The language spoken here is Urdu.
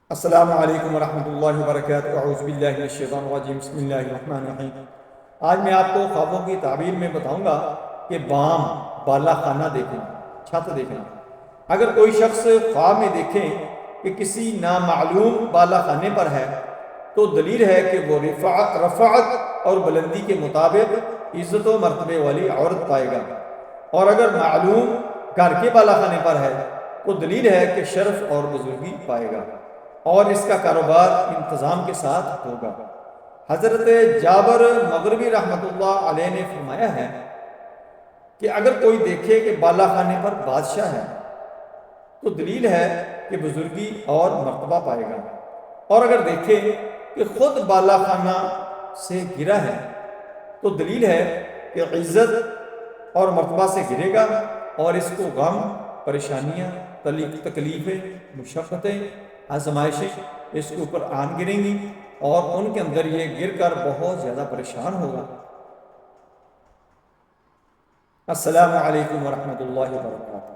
السلام علیکم ورحمۃ اللہ وبرکاتہ، اعوذ باللہ من الشیطان الرجیم، بسم اللہ الرحمن الرحیم۔ آج میں آپ کو خوابوں کی تعبیر میں بتاؤں گا کہ بام، بالا خانہ دیکھنا، چھت دیکھنا۔ اگر کوئی شخص خواب میں دیکھے کہ کسی نامعلوم بالا خانے پر ہے تو دلیل ہے کہ وہ رفعت اور بلندی کے مطابق عزت و مرتبے والی عورت پائے گا، اور اگر معلوم گھر کے بالا خانے پر ہے تو دلیل ہے کہ شرف اور بزرگی پائے گا، اور اس کا کاروبار انتظام کے ساتھ ہوگا۔ حضرت جابر مغربی رحمۃ اللہ علیہ نے فرمایا ہے کہ اگر کوئی دیکھے کہ بالا خانے پر بادشاہ ہے تو دلیل ہے کہ بزرگی اور مرتبہ پائے گا، اور اگر دیکھے کہ خود بالا خانہ سے گرا ہے تو دلیل ہے کہ عزت اور مرتبہ سے گرے گا، اور اس کو غم، پریشانیاں، تکلیفیں، مشقتیں، آزمائشیں اس کے اوپر آن گریں گی، اور ان کے اندر یہ گر کر بہت زیادہ پریشان ہوگا۔ السلام علیکم ورحمۃ اللہ وبرکاتہ۔